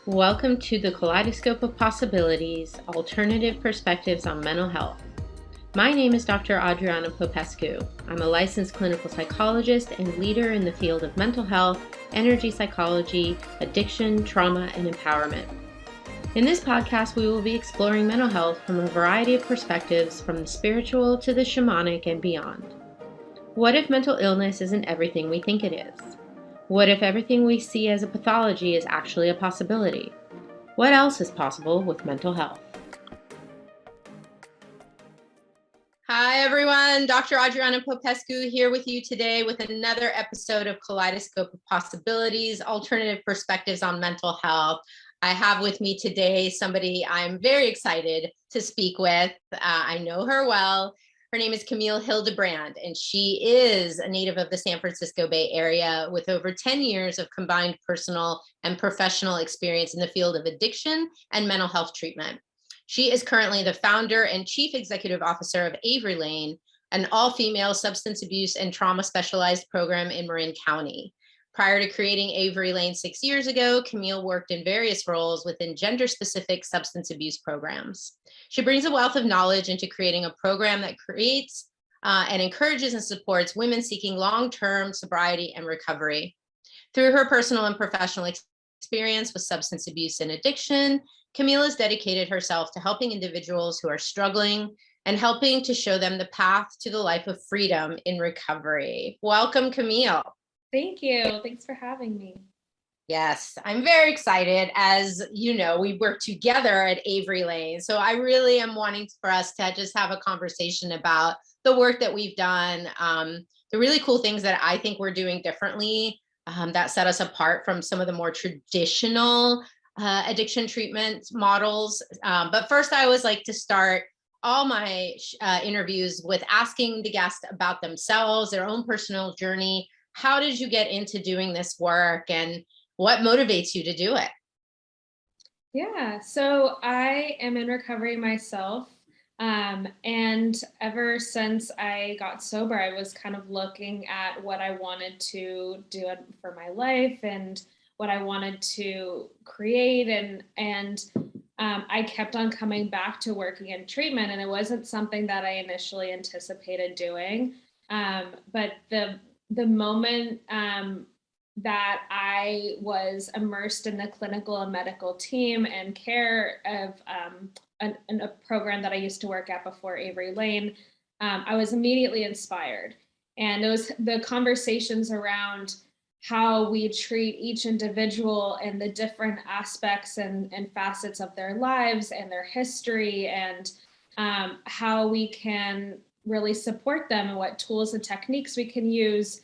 Welcome to the Kaleidoscope of Possibilities, Alternative Perspectives on Mental Health. My name is Dr. Adriana Popescu. I'm a licensed clinical psychologist and leader in the field of mental health, energy psychology, addiction, trauma, and empowerment. In this podcast, we will be exploring mental health from a variety of perspectives, from the spiritual to the shamanic and beyond. What if mental illness isn't everything we think it is? What if everything we see as a pathology is actually a possibility? What else is possible with mental health? Hi, everyone. Dr. Adriana Popescu here with you today with another episode of Kaleidoscope of Possibilities, Alternative Perspectives on Mental Health. I have with me today somebody I'm very excited to speak with. I know her well. Her name is Camille Hildebrand, and she is a native of the San Francisco Bay Area with over 10 years of combined personal and professional experience in the field of addiction and mental health treatment. She is currently the founder and chief executive officer of Avery Lane, an all-female substance abuse and trauma specialized program in Marin County. Prior to creating Avery Lane 6 years ago, Camille worked in various roles within gender-specific substance abuse programs. She brings a wealth of knowledge into creating a program that creates and encourages and supports women seeking long-term sobriety and recovery. Through her personal and professional experience with substance abuse and addiction, Camille has dedicated herself to helping individuals who are struggling and helping to show them the path to the life of freedom in recovery. Welcome, Camille. Thank you. Thanks for having me. Yes, I'm very excited. As you know, we work together at Avery Lane. So I really am wanting for us to just have a conversation about the work that we've done, the really cool things that I think we're doing differently that set us apart from some of the more traditional addiction treatment models. But first, I always like to start all my interviews with asking the guest about themselves, their own personal journey. How did you get into doing this work, and what motivates you to do it? Yeah, so I am in recovery myself. And ever since I got sober, I was kind of looking at what I wanted to do for my life and what I wanted to create. And I kept on coming back to working in treatment, and it wasn't something that I initially anticipated doing. But the moment that I was immersed in the clinical and medical team and care of a program that I used to work at before Avery Lane, I was immediately inspired. And the conversations around how we treat each individual and the different aspects and facets of their lives and their history, and how we can really support them and what tools and techniques we can use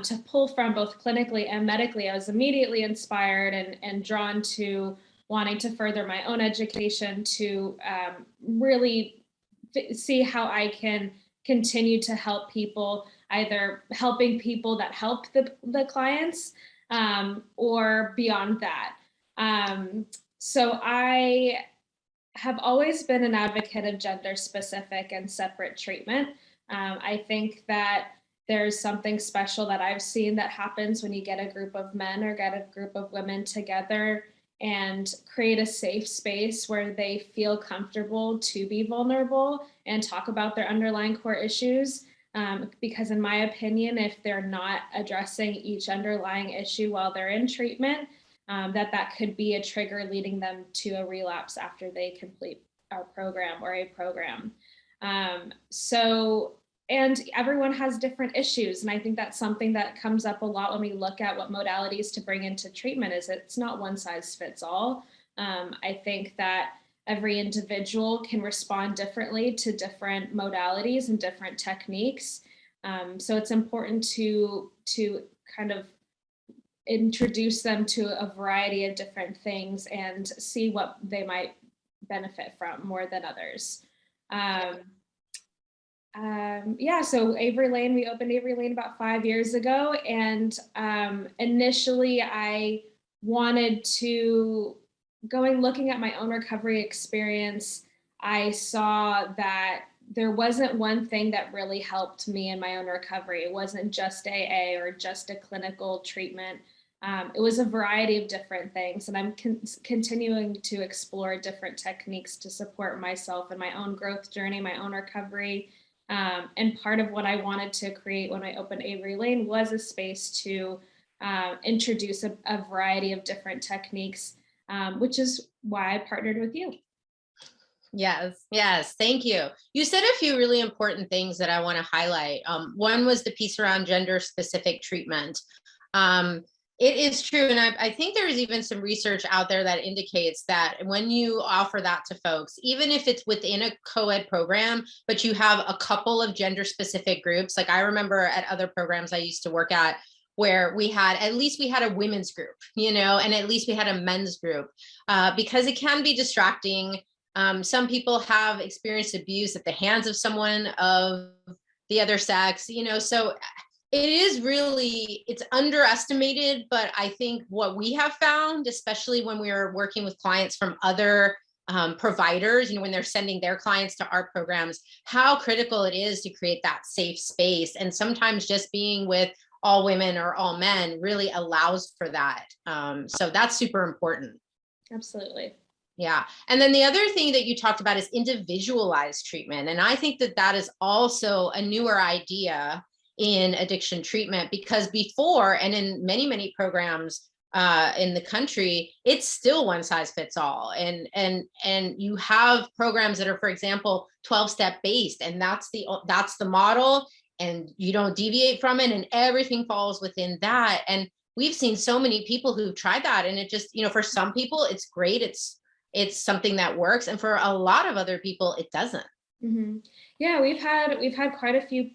to pull from both clinically and medically. I was immediately inspired and drawn to wanting to further my own education to really see how I can continue to help people, either helping people that help the clients or beyond that. So I have always been an advocate of gender specific and separate treatment. I think that there's something special that I've seen that happens when you get a group of men or get a group of women together and create a safe space where they feel comfortable to be vulnerable and talk about their underlying core issues. Because in my opinion, if they're not addressing each underlying issue while they're in treatment, that could be a trigger leading them to a relapse after they complete our program or a program. And everyone has different issues. And I think that's something that comes up a lot when we look at what modalities to bring into treatment, is it's not one size fits all. I think that every individual can respond differently to different modalities and different techniques. So it's important to kind of introduce them to a variety of different things and see what they might benefit from more than others. So Avery Lane, we opened Avery Lane about 5 years ago. And initially I wanted to, looking at my own recovery experience, I saw that there wasn't one thing that really helped me in my own recovery. It wasn't just AA or just a clinical treatment. It was a variety of different things, and I'm continuing to explore different techniques to support myself in my own growth journey, my own recovery. And part of what I wanted to create when I opened Avery Lane was a space to introduce a variety of different techniques, which is why I partnered with you. Yes, yes, thank you. You said a few really important things that I want to highlight. One was the piece around gender specific treatment. Um, it is true. And I think there's even some research out there that indicates that when you offer that to folks, even if it's within a co-ed program, but you have a couple of gender specific groups, like I remember at other programs I used to work at, where we had a women's group, and at least we had a men's group, because it can be distracting. Some people have experienced abuse at the hands of someone of the other sex, so it's underestimated. But I think what we have found, especially when we are working with clients from other providers, when they're sending their clients to our programs, how critical it is to create that safe space. And sometimes just being with all women or all men really allows for that. So that's super important. Absolutely. Yeah. And then the other thing that you talked about is individualized treatment. And I think that that is also a newer idea in addiction treatment, because before, and in many, many programs in the country, it's still one size fits all. And you have programs that are, for example, 12-step based, and that's the model, and you don't deviate from it, and everything falls within that. And we've seen so many people who've tried that, and it just, for some people it's great, it's something that works, and for a lot of other people it doesn't. Mm-hmm. Yeah, we've had quite a few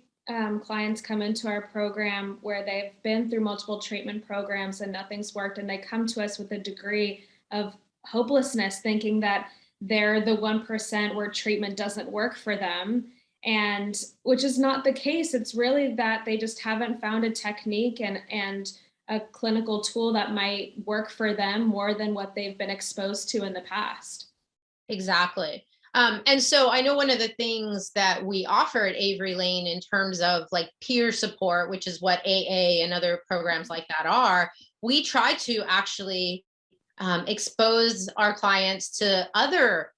clients come into our program where they've been through multiple treatment programs and nothing's worked, and they come to us with a degree of hopelessness, thinking that they're the 1% where treatment doesn't work for them, and which is not the case. It's really that they just haven't found a technique and a clinical tool that might work for them more than what they've been exposed to in the past. Exactly. And so I know one of the things that we offer at Avery Lane in terms of like peer support, which is what AA and other programs like that are, we try to actually expose our clients to other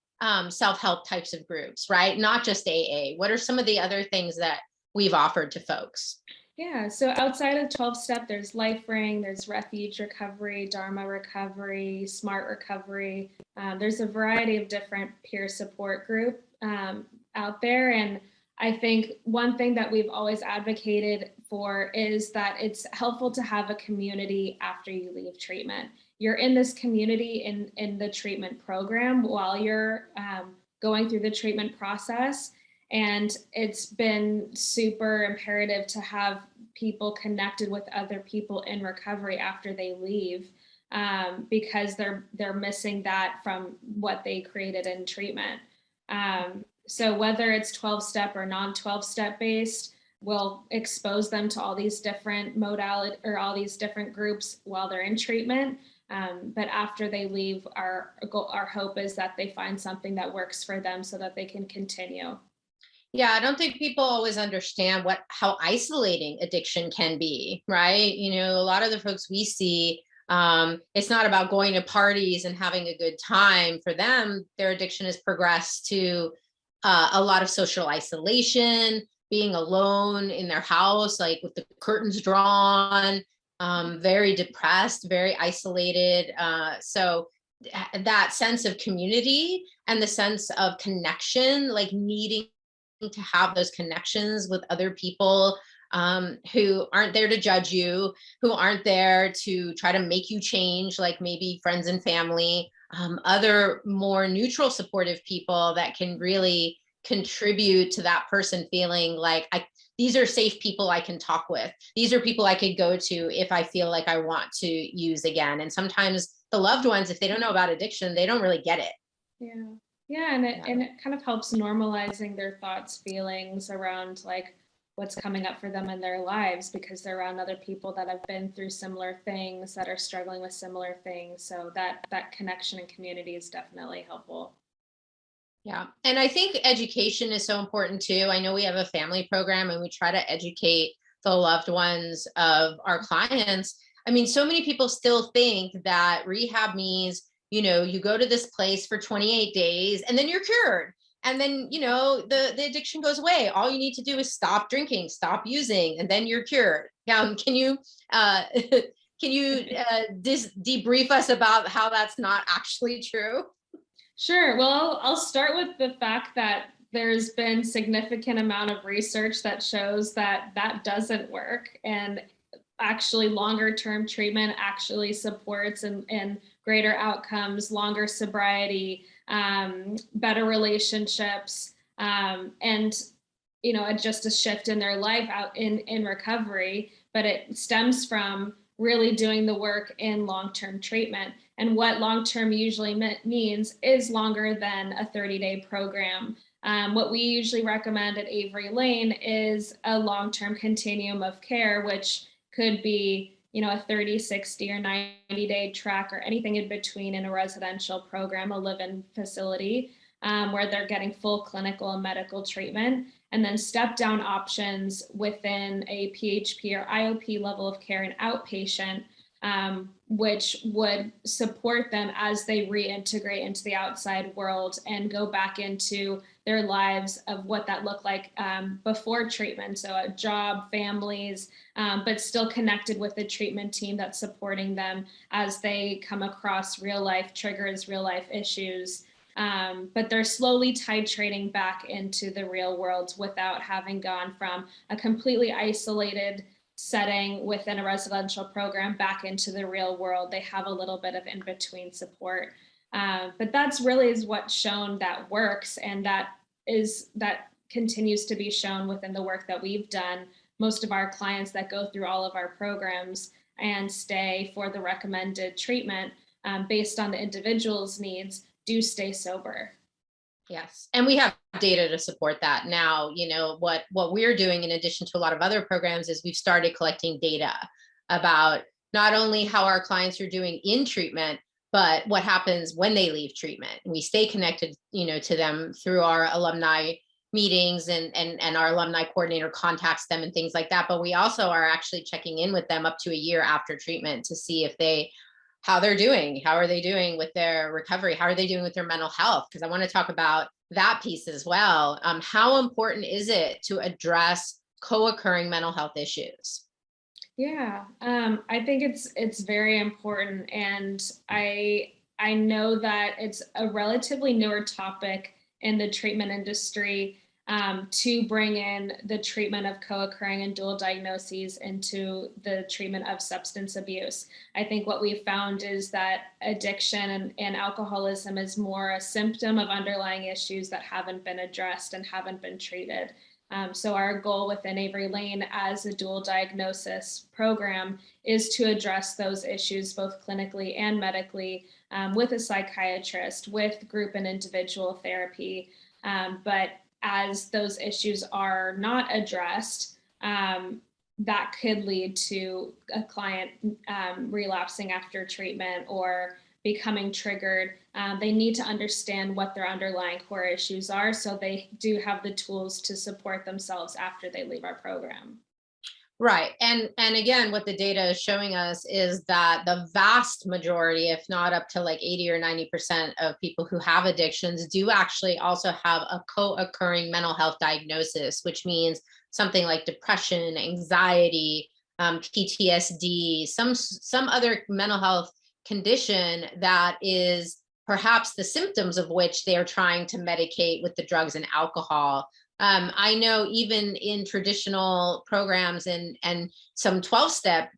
self-help types of groups, right? Not just AA. What are some of the other things that we've offered to folks? Yeah, so outside of 12-step, there's Life Ring, there's Refuge Recovery, Dharma Recovery, Smart Recovery. There's a variety of different peer support group out there. And I think one thing that we've always advocated for is that it's helpful to have a community after you leave treatment. You're in this community in the treatment program while you're going through the treatment process. And it's been super imperative to have people connected with other people in recovery after they leave, because they're missing that from what they created in treatment. So whether it's 12-step or non-12-step based, we'll expose them to all these different modalities or all these different groups while they're in treatment. But after they leave, our hope is that they find something that works for them so that they can continue. Yeah, I don't think people always understand how isolating addiction can be, right? A lot of the folks we see, it's not about going to parties and having a good time. For them, their addiction has progressed to a lot of social isolation, being alone in their house, like with the curtains drawn, very depressed, very isolated. So that sense of community and the sense of connection, like needing to have those connections with other people who aren't there to judge you, who aren't there to try to make you change, like maybe friends and family, other more neutral, supportive people that can really contribute to that person feeling like these are safe people I can talk with. These are people I could go to if I feel like I want to use again. And sometimes the loved ones, if they don't know about addiction, they don't really get it. Yeah. Yeah, and it kind of helps normalizing their thoughts, feelings around like what's coming up for them in their lives, because they're around other people that have been through similar things, that are struggling with similar things. So that connection and community is definitely helpful. Yeah. And I think education is so important too. I know we have a family program and we try to educate the loved ones of our clients I mean, so many people still think that rehab means, you go to this place for 28 days and then you're cured. And then, the addiction goes away. All you need to do is stop drinking, stop using, and then you're cured. Can you debrief us about how that's not actually true? Sure. Well, I'll start with the fact that there's been significant amount of research that shows that that doesn't work, and actually longer term treatment actually supports and greater outcomes, longer sobriety, better relationships, and just a shift in their life out in recovery. But it stems from really doing the work in long-term treatment. And what long-term usually means is longer than a 30-day program. What we usually recommend at Avery Lane is a long-term continuum of care, which could be, a 30, 60, or 90-day track, or anything in between in a residential program, a live-in facility, where they're getting full clinical and medical treatment, and then step-down options within a PHP or IOP level of care and outpatient, which would support them as they reintegrate into the outside world and go back into their lives of what that looked like before treatment. So a job, families, but still connected with the treatment team that's supporting them as they come across real life triggers, real life issues. But they're slowly titrating back into the real world without having gone from a completely isolated setting within a residential program back into the real world. They have a little bit of in-between support. But that's really is what's shown that works, and that continues to be shown within the work that we've done. Most of our clients that go through all of our programs and stay for the recommended treatment based on the individual's needs do stay sober. Yes. And we have data to support that. Now, what we're doing in addition to a lot of other programs is we've started collecting data about not only how our clients are doing in treatment, but what happens when they leave treatment. And we stay connected, to them through our alumni meetings, and our alumni coordinator contacts them and things like that. But we also are actually checking in with them up to a year after treatment to see how they're doing. How are they doing with their recovery? How are they doing with their mental health? Because I want to talk about that piece as well. How important is it to address co-occurring mental health issues? Yeah, I think it's very important, and I know that it's a relatively newer topic in the treatment industry, to bring in the treatment of co-occurring and dual diagnoses into the treatment of substance abuse. I think what we've found is that addiction and alcoholism is more a symptom of underlying issues that haven't been addressed and haven't been treated. So our goal within Avery Lane as a dual diagnosis program is to address those issues both clinically and medically, with a psychiatrist, with group and individual therapy. But as those issues are not addressed, that could lead to a client relapsing after treatment or becoming triggered. They need to understand what their underlying core issues are so they do have the tools to support themselves after they leave our program. Right. And again, what the data is showing us is that the vast majority, if not up to like 80 or 90% of people who have addictions do actually also have a co-occurring mental health diagnosis, which means something like depression, anxiety, PTSD, some other mental health condition that is perhaps the symptoms of which they are trying to medicate with the drugs and alcohol. I know even in traditional programs and some 12-step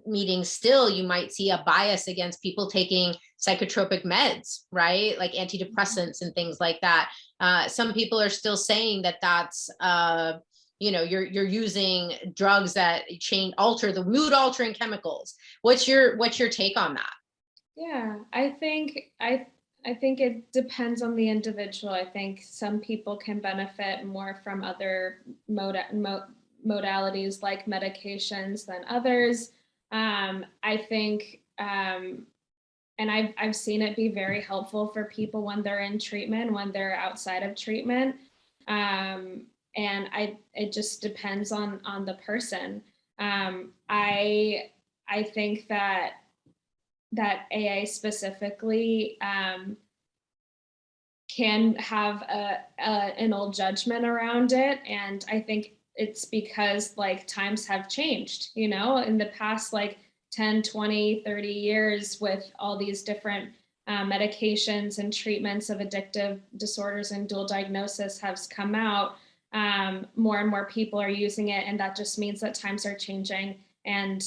meetings, still you might see a bias against people taking psychotropic meds, right? Like antidepressants and things like that. Some people are still saying that that's, you're using drugs that alter the mood altering chemicals. What's your take on that? Yeah, I think it depends on the individual. I think some people can benefit more from other modalities like medications than others. I think, and I've seen it be very helpful for people when they're in treatment, when they're outside of treatment. And it just depends on the person. I think that AA specifically can have an old judgment around it. And I think it's because like times have changed, you know, in the past like 10, 20, 30 years with all these different medications and treatments of addictive disorders and dual diagnosis has come out. More and more people are using it, and that just means that times are changing. And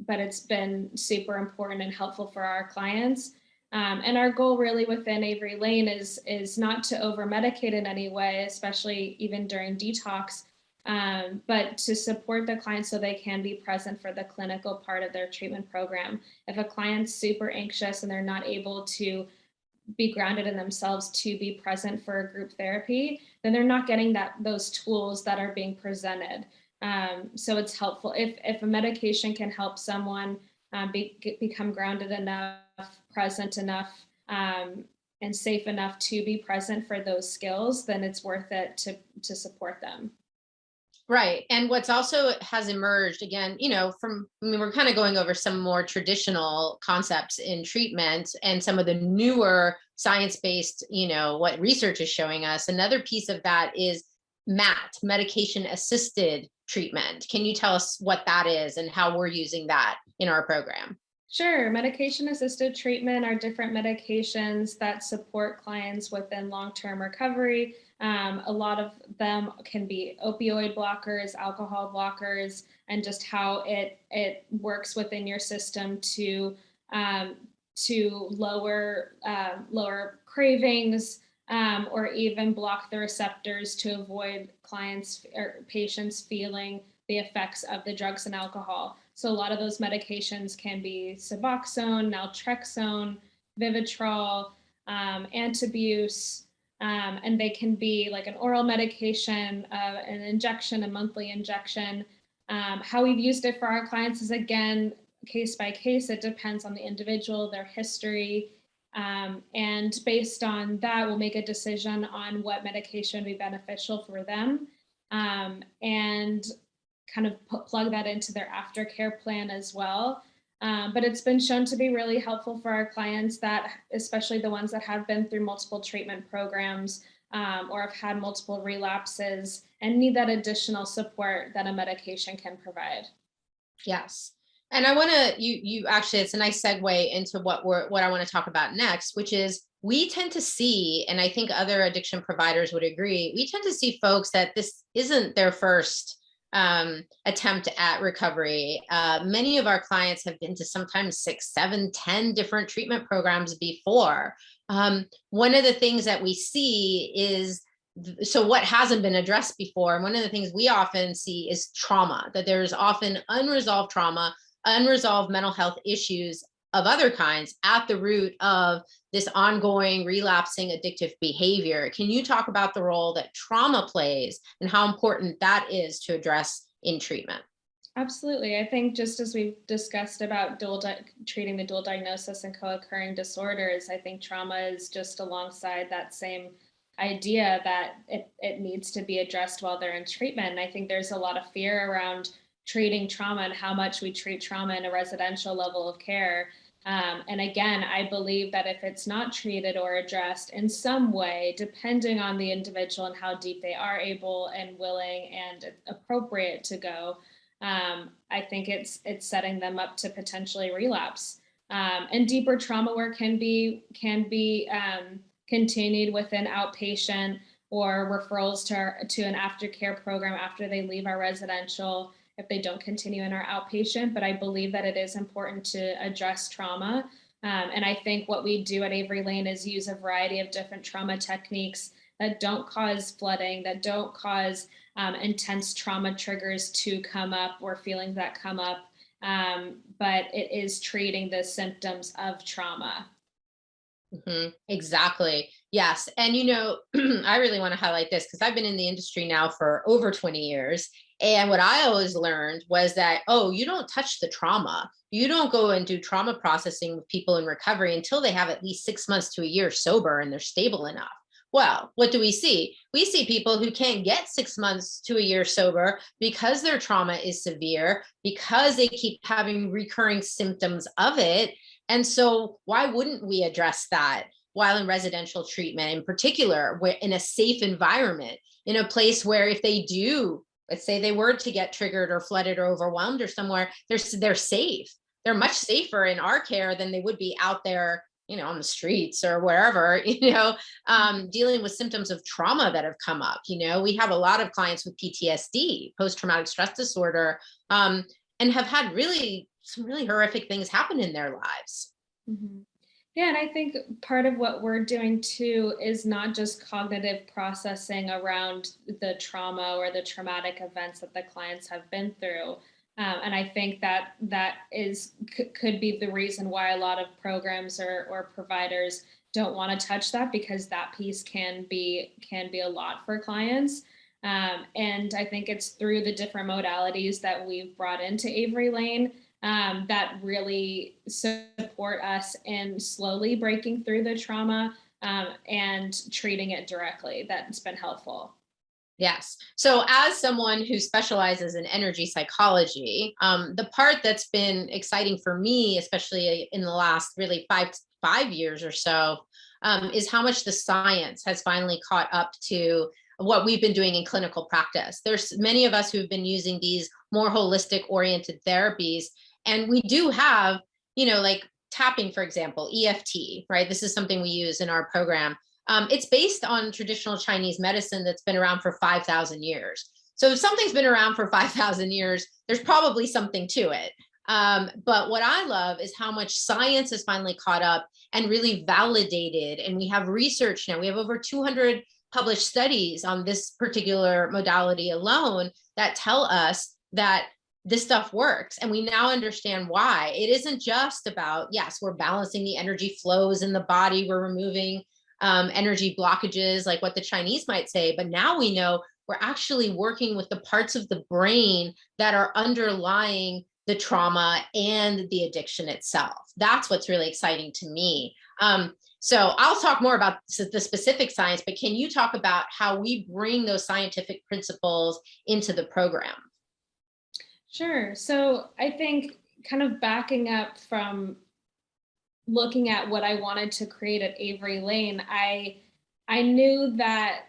but it's been super important and helpful for our clients. And our goal really within Avery Lane is not to over medicate in any way, especially even during detox, but to support the client so they can be present for the clinical part of their treatment program. If a client's super anxious and they're not able to be grounded in themselves to be present for a group therapy, then they're not getting those tools that are being presented. So it's helpful if a medication can help someone become grounded enough, present enough, and safe enough to be present for those skills, then it's worth it to support them. Right. And what's also has emerged again, you know, we're kind of going over some more traditional concepts in treatment and some of the newer science-based, you know, what research is showing us. Another piece of that is MAT, medication assisted treatment. Can you tell us what that is and how we're using that in our program? Sure. Medication assisted treatment are different medications that support clients within long-term recovery. A lot of them can be opioid blockers, alcohol blockers, and just how it works within your system to lower cravings, or even block the receptors to avoid clients or patients feeling the effects of the drugs and alcohol. So a lot of those medications can be Suboxone, naltrexone, Vivitrol, Antabuse, and they can be like an oral medication, an injection, a monthly injection. How we've used it for our clients is, again, case by case. It depends on the individual, their history, and based on that, we'll make a decision on what medication would be beneficial for them, and kind of plug that into their aftercare plan as well. But it's been shown to be really helpful for our clients, that especially the ones that have been through multiple treatment programs, or have had multiple relapses and need that additional support that a medication can provide. Yes. And I want to, you actually, it's a nice segue into what I want to talk about next, which is we tend to see, and I think other addiction providers would agree, we tend to see folks that this isn't their first attempt at recovery. Many of our clients have been to sometimes 6, 7, 10 different treatment programs before. One of the things that we see is, so what hasn't been addressed before, and one of the things we often see is trauma, that there's often unresolved trauma, unresolved mental health issues of other kinds at the root of this ongoing relapsing addictive behavior. Can you talk about the role that trauma plays and how important that is to address in treatment? Absolutely. I think just as we've discussed about treating the dual diagnosis and co-occurring disorders, I think trauma is just alongside that same idea that it needs to be addressed while they're in treatment. And I think there's a lot of fear around treating trauma and how much we treat trauma in a residential level of care. And again, I believe that if it's not treated or addressed in some way, depending on the individual and how deep they are able and willing and appropriate to go, I think it's setting them up to potentially relapse. And deeper trauma work can be continued within outpatient or referrals to an aftercare program after they leave our residential, if they don't continue in our outpatient. But I believe that it is important to address trauma. And I think what we do at Avery Lane is use a variety of different trauma techniques that don't cause flooding, that don't cause intense trauma triggers to come up or feelings that come up. But it is treating the symptoms of trauma. Mm-hmm. Exactly. Yes. And, you know, I really want to highlight this because I've been in the industry now for over 20 years. And what I always learned was that, oh, you don't touch the trauma. You don't go and do trauma processing with people in recovery until they have at least 6 months to a year sober and they're stable enough. Well, what do we see? We see people who can't get 6 months to a year sober because their trauma is severe, because they keep having recurring symptoms of it. And so, why wouldn't we address that while in residential treatment, in particular, where in a safe environment, in a place where if they do, let's say they were to get triggered or flooded or overwhelmed or somewhere, they're safe. They're much safer in our care than they would be out there, on the streets or wherever, dealing with symptoms of trauma that have come up. We have a lot of clients with PTSD, post-traumatic stress disorder, and have had some really horrific things happen in their lives. Mm-hmm. Yeah, and I think part of what we're doing too is not just cognitive processing around the trauma or the traumatic events that the clients have been through. And I think that could be the reason why a lot of programs or providers don't want to touch that, because that piece can be a lot for clients. And I think it's through the different modalities that we've brought into Avery Lane that really support us in slowly breaking through the trauma and treating it directly. That's been helpful. Yes. So, as someone who specializes in energy psychology, the part that's been exciting for me, especially in the last really five years or so, is how much the science has finally caught up to what we've been doing in clinical practice. There's many of us who've been using these more holistic oriented therapies, and we do have, like tapping, for example, EFT, right? This is something we use in our program. It's based on traditional Chinese medicine that's been around for 5,000 years. So if something's been around for 5,000 years, there's probably something to it. But what I love is how much science has finally caught up and really validated. And we have research now. We have over 200 published studies on this particular modality alone that tell us that this stuff works. And we now understand why. It isn't just about, yes, we're balancing the energy flows in the body, we're removing energy blockages, like what the Chinese might say. But now we know we're actually working with the parts of the brain that are underlying the trauma and the addiction itself. That's what's really exciting to me. So I'll talk more about the specific science, but can you talk about how we bring those scientific principles into the program? Sure. So I think kind of backing up from looking at what I wanted to create at Avery Lane, I knew that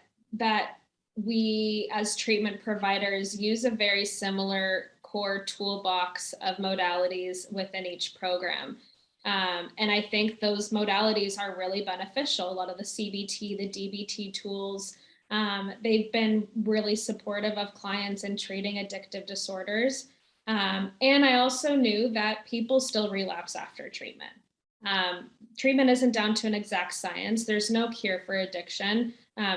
we as treatment providers use a very similar core toolbox of modalities within each program. And I think those modalities are really beneficial. A lot of the CBT, the DBT tools, they've been really supportive of clients in treating addictive disorders. And I also knew that people still relapse after treatment. Treatment isn't down to an exact science. There's no cure for addiction.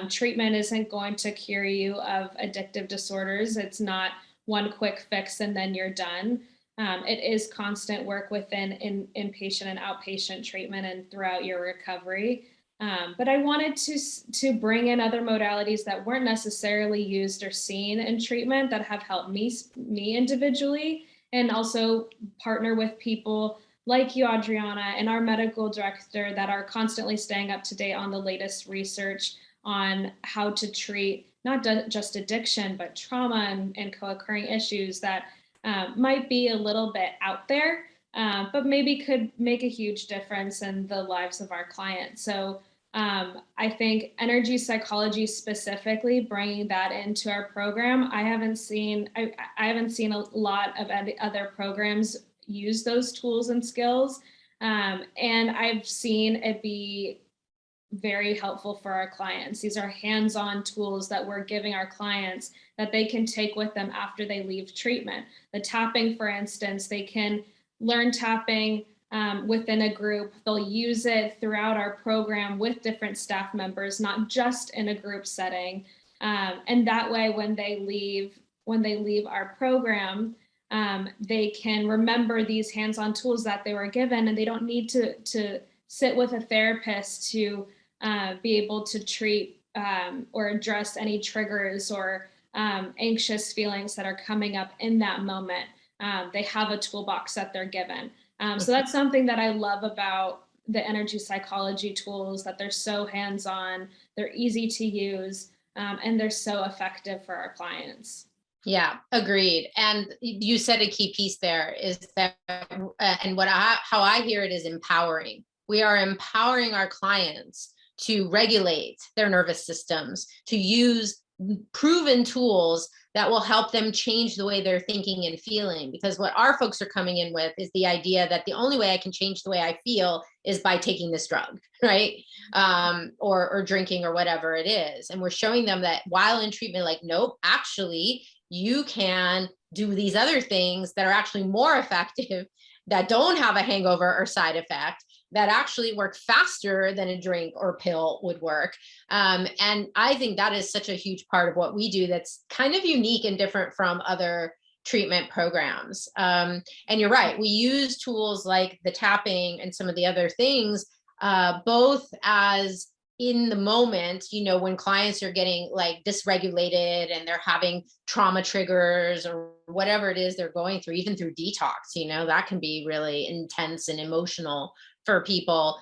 Treatment isn't going to cure you of addictive disorders. It's not one quick fix and then you're done. It is constant work within inpatient and outpatient treatment and throughout your recovery. But I wanted to bring in other modalities that weren't necessarily used or seen in treatment that have helped me individually, and also partner with people like you, Adriana, and our medical director that are constantly staying up to date on the latest research on how to treat not just addiction, but trauma and co-occurring issues that might be a little bit out there, but maybe could make a huge difference in the lives of our clients. So I think energy psychology specifically, bringing that into our program, I haven't seen a lot of other programs use those tools and skills. And I've seen it be very helpful for our clients. These are hands-on tools that we're giving our clients that they can take with them after they leave treatment. The tapping, for instance, they can learn tapping within a group. They'll use it throughout our program with different staff members, not just in a group setting. And that way, when they leave our program, they can remember these hands-on tools that they were given, and they don't need to sit with a therapist to be able to treat or address any triggers or anxious feelings that are coming up in that moment. They have a toolbox that they're given. So that's something that I love about the energy psychology tools, that they're so hands-on, they're easy to use, and they're so effective for our clients. Yeah, agreed. And you said a key piece there is that, and how I hear it is empowering. We are empowering our clients to regulate their nervous systems, to use proven tools that will help them change the way they're thinking and feeling. Because what our folks are coming in with is the idea that the only way I can change the way I feel is by taking this drug, right? Or drinking or whatever it is. And we're showing them that while in treatment, like, nope, actually, you can do these other things that are actually more effective, that don't have a hangover or side effect, that actually work faster than a drink or pill would work. And I think that is such a huge part of what we do that's kind of unique and different from other treatment programs. And you're right, we use tools like the tapping and some of the other things, both as in the moment, when clients are getting like dysregulated and they're having trauma triggers or whatever it is they're going through, even through detox, that can be really intense and emotional for people.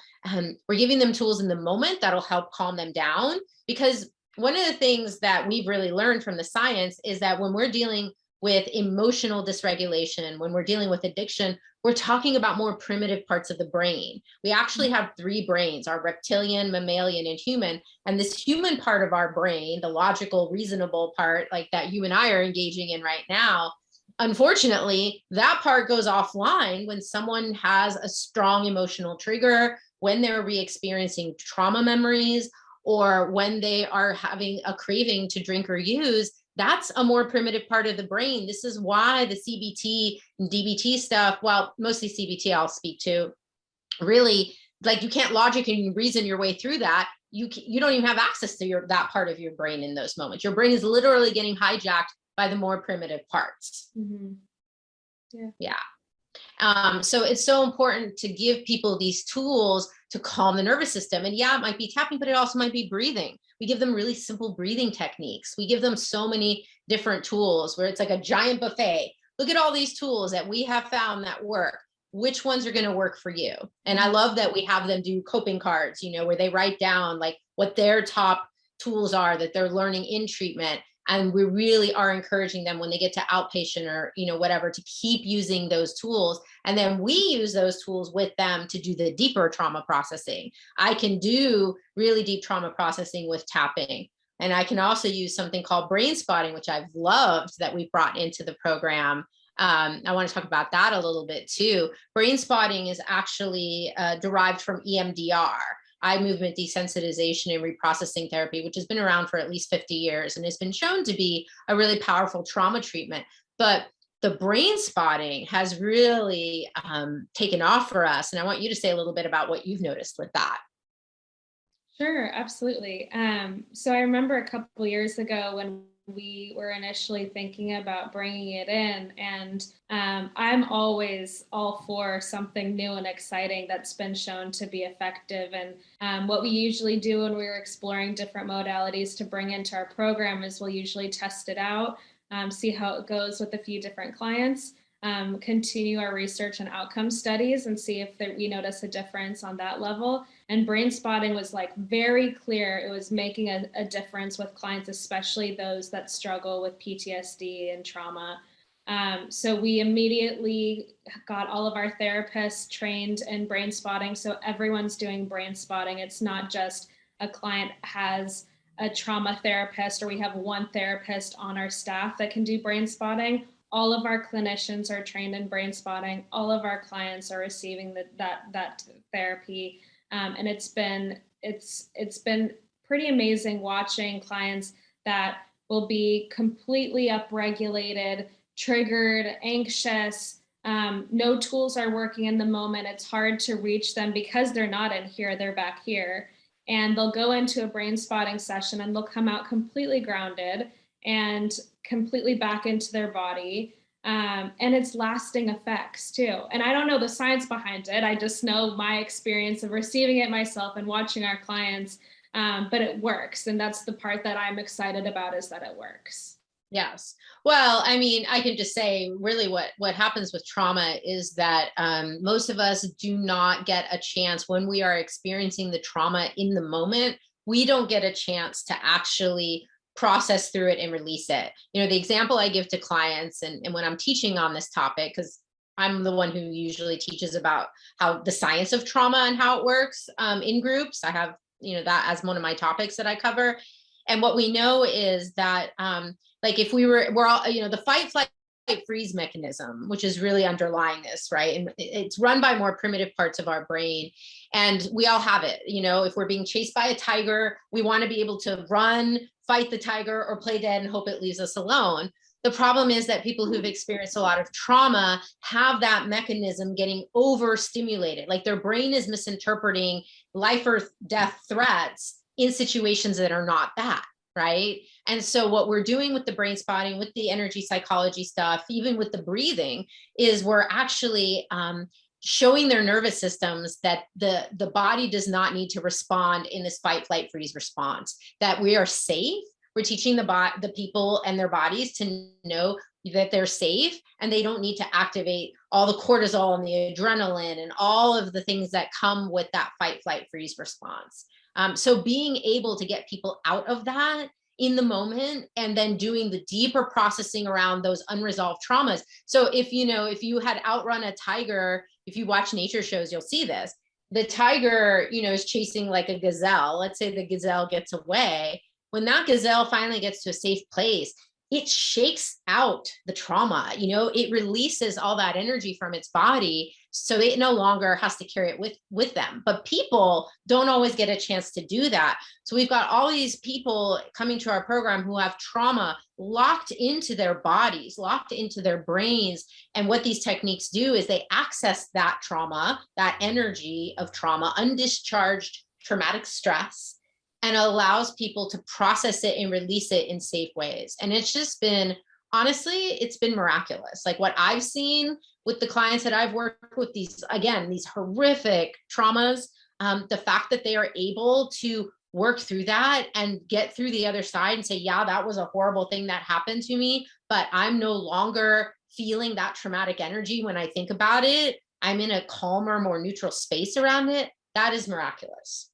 We're giving them tools in the moment that'll help calm them down. Because one of the things that we've really learned from the science is that when we're dealing with emotional dysregulation, when we're dealing with addiction, we're talking about more primitive parts of the brain. We actually have 3 brains: our reptilian, mammalian, and human. And this human part of our brain, the logical, reasonable part, like that you and I are engaging in right now, unfortunately, that part goes offline when someone has a strong emotional trigger, when they're re-experiencing trauma memories, or when they are having a craving to drink or use. That's a more primitive part of the brain. This is why the CBT and DBT stuff, well, mostly CBT I'll speak to, really, like, you can't logic and reason your way through that. You don't even have access to that part of your brain in those moments. Your brain is literally getting hijacked by the more primitive parts. Mm-hmm. Yeah. So it's so important to give people these tools to calm the nervous system. And yeah, it might be tapping, but it also might be breathing. We give them really simple breathing techniques. We give them so many different tools where it's like a giant buffet. Look at all these tools that we have found that work. Which ones are going to work for you? And I love that we have them do coping cards, where they write down like what their top tools are that they're learning in treatment. And we really are encouraging them when they get to outpatient or, whatever, to keep using those tools. And then we use those tools with them to do the deeper trauma processing. I can do really deep trauma processing with tapping. And I can also use something called brain spotting, which I've loved that we brought into the program. I want to talk about that a little bit too. Brain spotting is actually derived from EMDR. Eye movement desensitization and reprocessing therapy, which has been around for at least 50 years and has been shown to be a really powerful trauma treatment. But the brain spotting has really taken off for us. And I want you to say a little bit about what you've noticed with that. Sure, absolutely. So I remember a couple years ago when we were initially thinking about bringing it in, and I'm always all for something new and exciting that's been shown to be effective. And what we usually do when we're exploring different modalities to bring into our program is we'll usually test it out, see how it goes with a few different clients, continue our research and outcome studies and see if we notice a difference on that level. And brain spotting was like very clear. It was making a difference with clients, especially those that struggle with PTSD and trauma. So we immediately got all of our therapists trained in brain spotting. So everyone's doing brain spotting. It's not just a client has a trauma therapist or we have one therapist on our staff that can do brain spotting. All of our clinicians are trained in brain spotting. All of our clients are receiving that therapy. And it's been pretty amazing watching clients that will be completely upregulated, triggered, anxious. No tools are working in the moment. It's hard to reach them because they're not in here, they're back here. And they'll go into a brain spotting session and they'll come out completely grounded and completely back into their body. And it's lasting effects too. And I don't know the science behind it. I just know my experience of receiving it myself and watching our clients, but it works. And that's the part that I'm excited about, is that it works. Yes. Well, I mean, I can just say really what happens with trauma is that most of us do not get a chance when we are experiencing the trauma in the moment. We don't get a chance to actually process through it and release it. The example I give to clients and when I'm teaching on this topic, because I'm the one who usually teaches about how the science of trauma and how it works in groups. I have, that as one of my topics that I cover. And what we know is that like if we're all, the fight, flight, freeze mechanism, which is really underlying this, right? And it's run by more primitive parts of our brain. And we all have it. If we're being chased by a tiger, we want to be able to run, fight the tiger, or play dead and hope it leaves us alone. The problem is that people who've experienced a lot of trauma have that mechanism getting overstimulated. Like their brain is misinterpreting life or death threats in situations that are not that. Right. And so what we're doing with the brain spotting, with the energy psychology stuff, even with the breathing, is we're actually showing their nervous systems that the body does not need to respond in this fight, flight, freeze response, that we are safe. We're teaching the people and their bodies to know that they're safe and they don't need to activate all the cortisol and the adrenaline and all of the things that come with that fight, flight, freeze response. So being able to get people out of that in the moment and then doing the deeper processing around those unresolved traumas. So if you had outrun a tiger, if you watch nature shows, you'll see this. The tiger, is chasing like a gazelle. Let's say the gazelle gets away. When that gazelle finally gets to a safe place, it shakes out the trauma, it releases all that energy from its body. So it no longer has to carry it with them. But people don't always get a chance to do that. So we've got all these people coming to our program who have trauma locked into their bodies, locked into their brains. And what these techniques do is they access that trauma, that energy of trauma, undischarged traumatic stress, and allows people to process it and release it in safe ways. And it's just been, honestly, it's been miraculous. Like what I've seen with the clients that I've worked with, these horrific traumas, the fact that they are able to work through that and get through the other side and say, yeah, that was a horrible thing that happened to me, but I'm no longer feeling that traumatic energy when I think about it. I'm in a calmer, more neutral space around it. That is miraculous.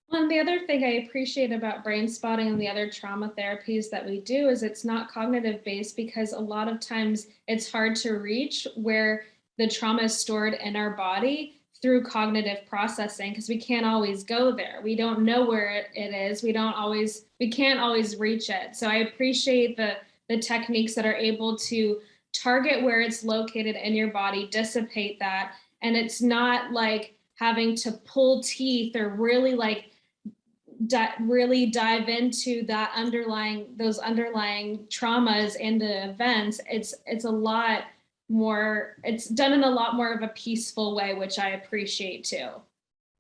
Well, and the other thing I appreciate about brain spotting and the other trauma therapies that we do is it's not cognitive based, because a lot of times it's hard to reach where the trauma is stored in our body through cognitive processing, because we can't always go there. We don't know where it is. We can't always reach it. So I appreciate the techniques that are able to target where it's located in your body, dissipate that. And it's not like having to pull teeth or really really dive into those underlying traumas and the events. It's a lot more, it's done in a lot more of a peaceful way, which I appreciate too.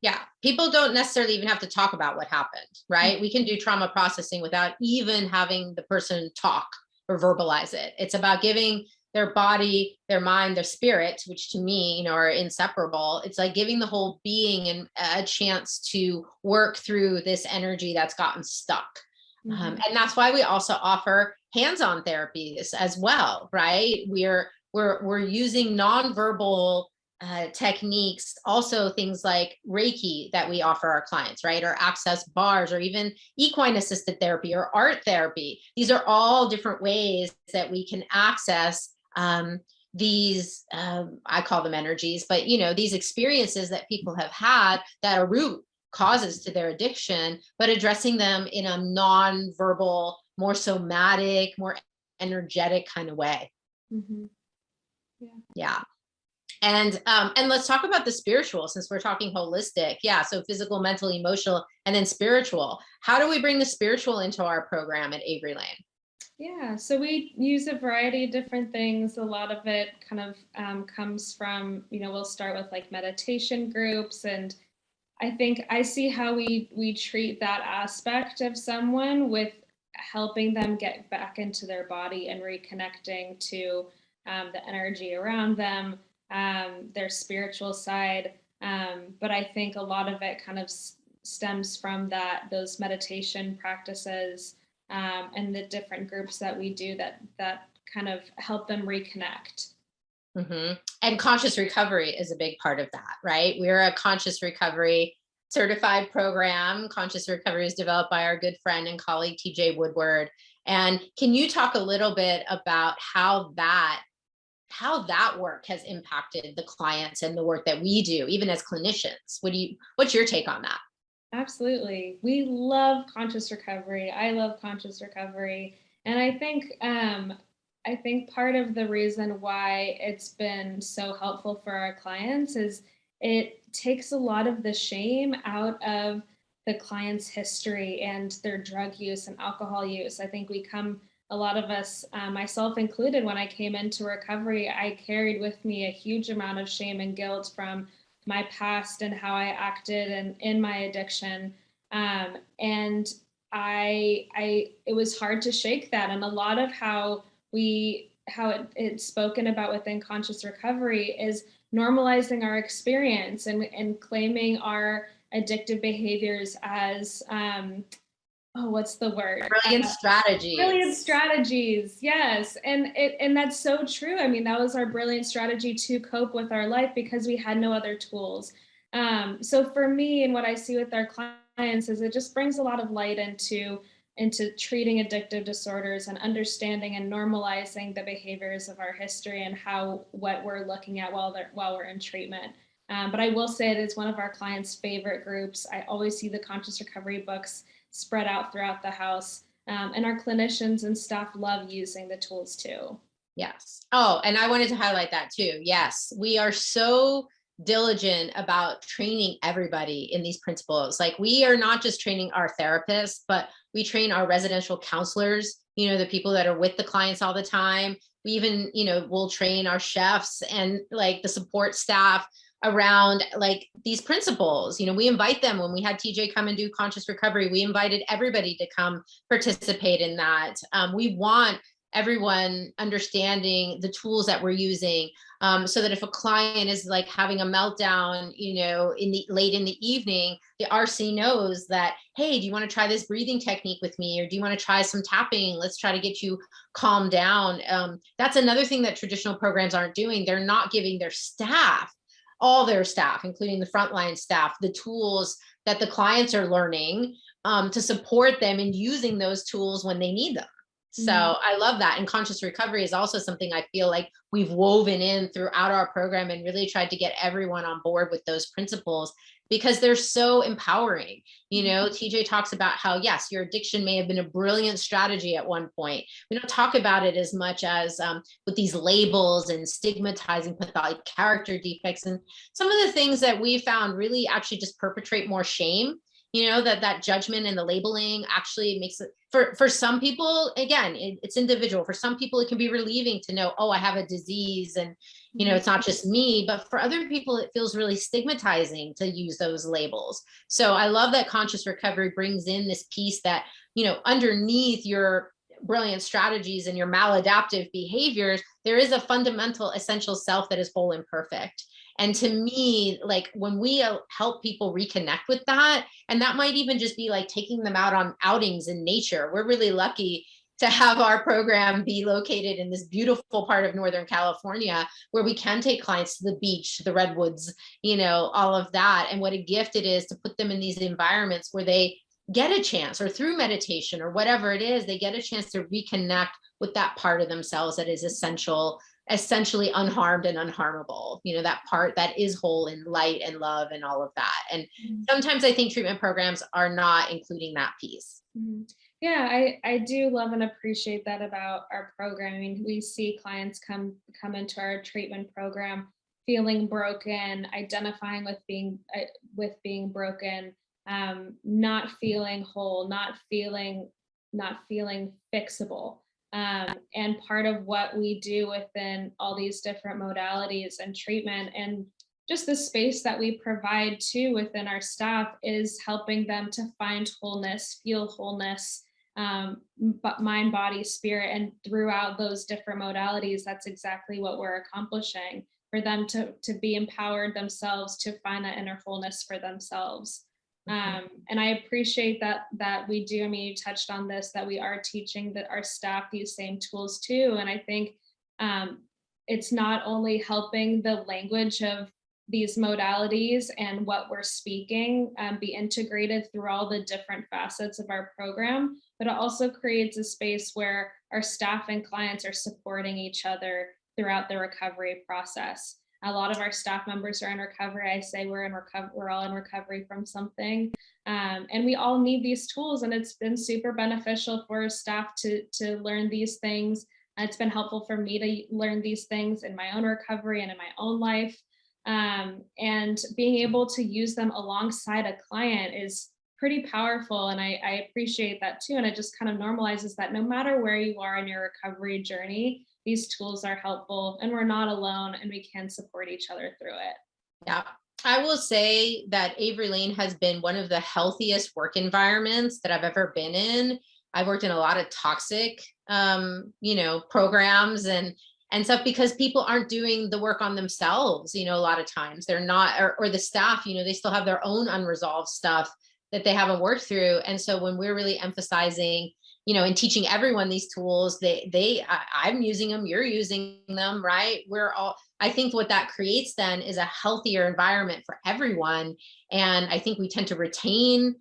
Yeah, people don't necessarily even have to talk about what happened, right? Mm-hmm. We can do trauma processing without even having the person talk or verbalize it. It's about giving their body, their mind, their spirit, which to me, are inseparable. It's like giving the whole being and a chance to work through this energy that's gotten stuck. Mm-hmm. And that's why we also offer hands-on therapies as well, right? We're using nonverbal techniques, also things like Reiki that we offer our clients, right? Or access bars, or even equine assisted therapy or art therapy. These are all different ways that we can access these, I call them energies, but these experiences that people have had that are root causes to their addiction, but addressing them in a non-verbal, more somatic, more energetic kind of way. Mm-hmm. Yeah. And let's talk about the spiritual, since we're talking holistic. Yeah. So physical, mental, emotional, and then spiritual. How do we bring the spiritual into our program at Avery Lane? Yeah, so we use a variety of different things. A lot of it kind of comes from, we'll start with like meditation groups. And I think I see how we treat that aspect of someone with helping them get back into their body and reconnecting to the energy around them, their spiritual side. But I think a lot of it kind of stems from those meditation practices, and the different groups that we do that kind of help them reconnect. And conscious recovery is a big part of that, right? We're a conscious recovery certified program. Conscious recovery is developed by our good friend and colleague, TJ Woodward. And can you talk a little bit about how that work has impacted the clients and the work that we do, even as clinicians? What's your take on that? Absolutely. We love conscious recovery. I love conscious recovery. And I think part of the reason why it's been so helpful for our clients is it takes a lot of the shame out of the client's history and their drug use and alcohol use. I think a lot of us, myself included, when I came into recovery, I carried with me a huge amount of shame and guilt from my past and how I acted and in my addiction. And it was hard to shake that. And a lot of it's spoken about within conscious recovery is normalizing our experience and claiming our addictive behaviors as, what's the word? Brilliant strategies. Brilliant strategies, yes. And that's so true. I mean, that was our brilliant strategy to cope with our life because we had no other tools. So for me, and what I see with our clients is it just brings a lot of light into treating addictive disorders and understanding and normalizing the behaviors of our history and what we're looking at while we're in treatment. But I will say it is one of our clients' favorite groups. I always see the conscious recovery books spread out throughout the house. And our clinicians and staff love using the tools too. Yes. Oh, and I wanted to highlight that too. Yes, we are so diligent about training everybody in these principles. Like, we are not just training our therapists, but we train our residential counselors, the people that are with the clients all the time. We even, will train our chefs and like the support staff around like these principles. We invite them. When we had TJ come and do conscious recovery, we invited everybody to come participate in that. We want everyone understanding the tools that we're using, so that if a client is like having a meltdown, late in the evening, the RC knows that, hey, do you want to try this breathing technique with me? Or do you want to try some tapping? Let's try to get you calmed down. That's another thing that traditional programs aren't doing. They're not giving all their staff, including the frontline staff, the tools that the clients are learning, to support them in using those tools when they need them. So I love that. And conscious recovery is also something I feel like we've woven in throughout our program and really tried to get everyone on board with those principles because they're so empowering. TJ talks about how, yes, your addiction may have been a brilliant strategy at one point. We don't talk about it as much as with these labels and stigmatizing pathologic character defects and some of the things that we found really actually just perpetrate more shame. That judgment and the labeling actually makes it for some people, again, it's individual. For some people, it can be relieving to know, oh, I have a disease and, it's not just me, but for other people, it feels really stigmatizing to use those labels. So I love that conscious recovery brings in this piece that, underneath your brilliant strategies and your maladaptive behaviors, there is a fundamental essential self that is whole and perfect. And to me, like when we help people reconnect with that, and that might even just be like taking them out on outings in nature. We're really lucky to have our program be located in this beautiful part of Northern California where we can take clients to the beach, the redwoods, all of that. And what a gift it is to put them in these environments where they get a chance, or through meditation or whatever it is, they get a chance to reconnect with that part of themselves that is essentially unharmed and unharmable, that part that is whole in light and love and all of that. And sometimes I think treatment programs are not including that piece. Yeah, I do love and appreciate that about our program. I mean, we see clients come into our treatment program feeling broken, identifying with being broken, not feeling whole, not feeling fixable. And part of what we do within all these different modalities and treatment and just the space that we provide too within our staff is helping them to find wholeness, feel wholeness, but mind, body, spirit. And throughout those different modalities, that's exactly what we're accomplishing, for them to be empowered themselves, to find that inner wholeness for themselves. And I appreciate that we do. I mean, you touched on this, that we are teaching that our staff these same tools too. And I think it's not only helping the language of these modalities and what we're speaking be integrated through all the different facets of our program, but it also creates a space where our staff and clients are supporting each other throughout the recovery process. A lot of our staff members are in recovery. I say we're in recovery. We're all in recovery from something, and we all need these tools. And it's been super beneficial for staff to learn these things. It's been helpful for me to learn these things in my own recovery and in my own life. And being able to use them alongside a client is pretty powerful. And I appreciate that too. And it just kind of normalizes that no matter where you are in your recovery journey, these tools are helpful and we're not alone and we can support each other through it. Yeah. I will say that Avery Lane has been one of the healthiest work environments that I've ever been in. I've worked in a lot of toxic, programs and stuff because people aren't doing the work on themselves. A lot of times they're not, or the staff, they still have their own unresolved stuff that they haven't worked through. And so when we're really emphasizing, and teaching everyone these tools, I'm using them, you're using them, right? I think what that creates then is a healthier environment for everyone. And I think we tend to retain,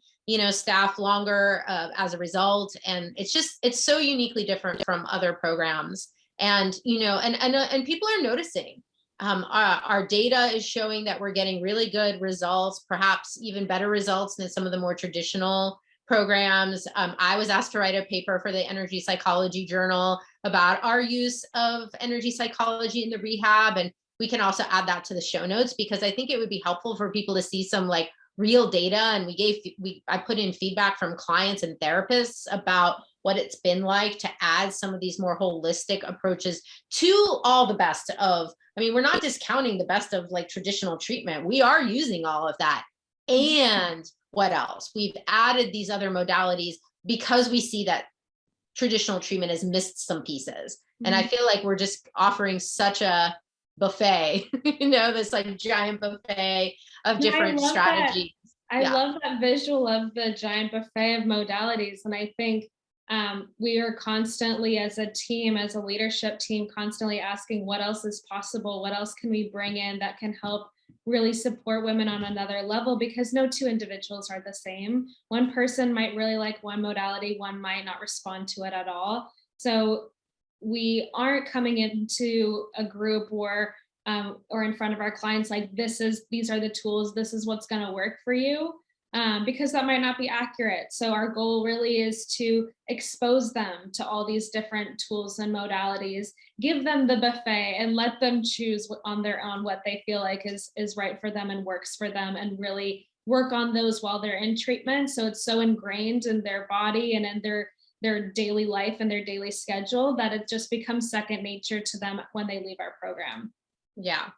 staff longer as a result. And it's so uniquely different from other programs. And, and people are noticing. Our data is showing that we're getting really good results, perhaps even better results than some of the more traditional programs. I was asked to write a paper for the Energy Psychology Journal about our use of energy psychology in the rehab. And we can also add that to the show notes because I think it would be helpful for people to see some like real data. And I put in feedback from clients and therapists about what it's been like to add some of these more holistic approaches to all the best of, we're not discounting the best of like traditional treatment. We are using all of that. And what else? We've added these other modalities because we see that traditional treatment has missed some pieces. And I feel like we're just offering such a buffet, this like giant buffet of different strategies. I love that visual of the giant buffet of modalities. And I think we are constantly as a team, as a leadership team, constantly asking what else is possible? What else can we bring in that can help really support women on another level? Because no two individuals are the same. One person might really like one modality, one might not respond to it at all. So we aren't coming into a group or in front of our clients like these are the tools, this is what's going to work for you. Because that might not be accurate. So our goal really is to expose them to all these different tools and modalities, give them the buffet and let them choose on their own what they feel like is right for them and works for them, and really work on those while they're in treatment. So it's so ingrained in their body and in their daily life and their daily schedule that it just becomes second nature to them when they leave our program. Yeah.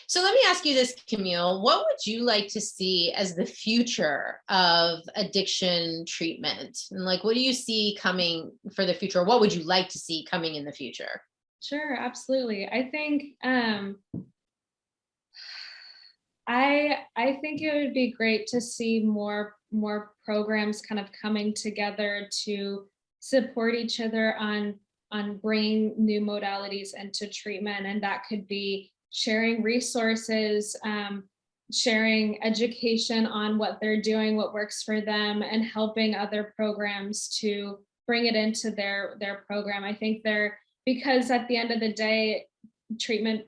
So let me ask you this, Camille, what would you like to see as the future of addiction treatment? And like, what do you see coming for the future? What would you like to see coming in the future? Sure, absolutely. I think I think it would be great to see more programs kind of coming together to support each other on bringing new modalities into treatment, and that could be sharing resources, sharing education on what they're doing, what works for them, and helping other programs to bring it into their program. I think because at the end of the day, treatment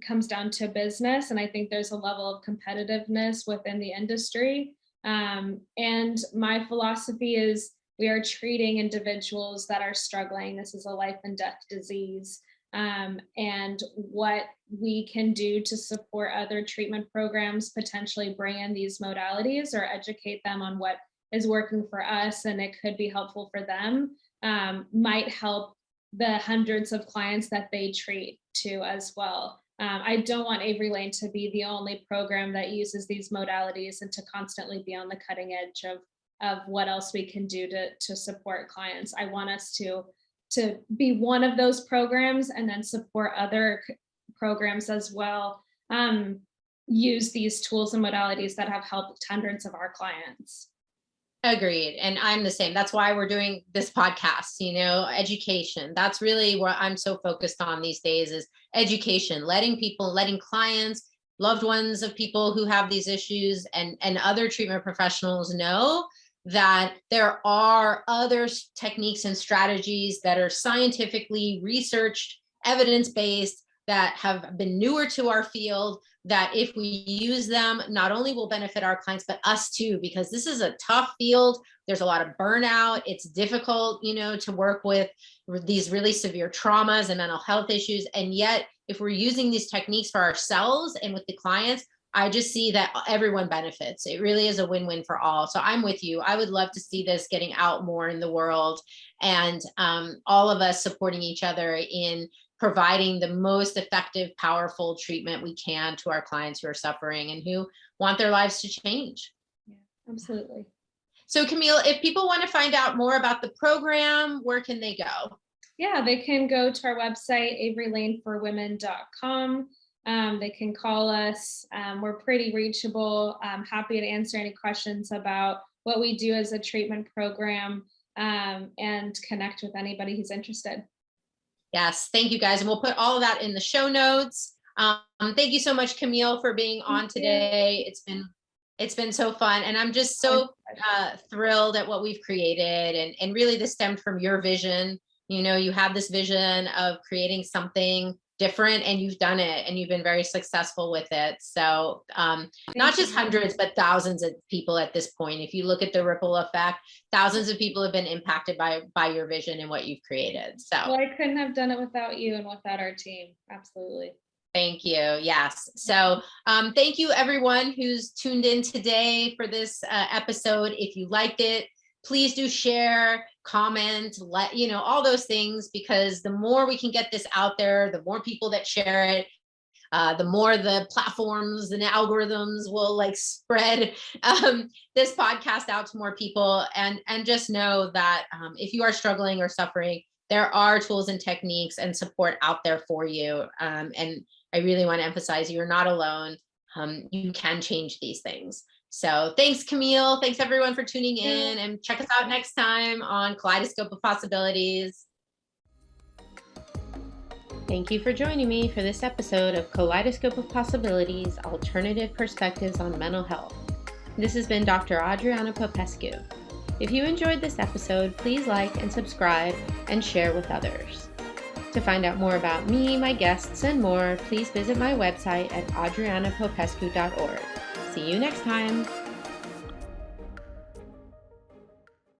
comes down to business, and I think there's a level of competitiveness within the industry. And my philosophy is we are treating individuals that are struggling. This is a life and death disease. And what we can do to support other treatment programs, potentially bring in these modalities or educate them on what is working for us, and it could be helpful for them, might help the hundreds of clients that they treat too as well. I don't want Avery Lane to be the only program that uses these modalities and to constantly be on the cutting edge of what else we can do to support clients. I want us to be one of those programs and then support other programs as well. use these tools and modalities that have helped hundreds of our clients. Agreed. And I'm the same. That's why we're doing this podcast, education. That's really what I'm so focused on these days is education, letting clients, loved ones of people who have these issues and other treatment professionals know that there are other techniques and strategies that are scientifically researched, evidence-based, that have been newer to our field, that if we use them, not only will benefit our clients, but us too, because this is a tough field. There's a lot of burnout. It's difficult, to work with these really severe traumas and mental health issues. And yet, if we're using these techniques for ourselves and with the clients, I just see that everyone benefits. It really is a win-win for all. So I'm with you. I would love to see this getting out more in the world, and all of us supporting each other in providing the most effective, powerful treatment we can to our clients who are suffering and who want their lives to change. Yeah, absolutely. So Camille, if people want to find out more about the program, where can they go? Yeah, they can go to our website, averylaneforwomen.com. They can call us. We're pretty reachable. I'm happy to answer any questions about what we do as a treatment program, and connect with anybody who's interested. Yes, thank you guys. And we'll put all of that in the show notes. Thank you so much, Camille, for being on today. It's been so fun. And I'm just so thrilled at what we've created. And really this stemmed from your vision. You have this vision of creating something different, and you've done it, and you've been very successful with it. So not just hundreds, but thousands of people at this point. If you look at the ripple effect, thousands of people have been impacted by your vision and what you've created. So well, I couldn't have done it without you and without our team. Absolutely. Thank you. Yes. So thank you everyone who's tuned in today for this episode. If you liked it, please do share, comment, all those things, because the more we can get this out there, the more people that share it, the more the platforms and algorithms will spread this podcast out to more people. And just know that if you are struggling or suffering, there are tools and techniques and support out there for you. And I really want to emphasize you're not alone. You can change these things. So thanks, Camille. Thanks everyone for tuning in, and check us out next time on Kaleidoscope of Possibilities. Thank you for joining me for this episode of Kaleidoscope of Possibilities, Alternative Perspectives on Mental Health. This has been Dr. Adriana Popescu. If you enjoyed this episode, please like and subscribe and share with others. To find out more about me, my guests, and more, please visit my website at adrianapopescu.org. See you next time.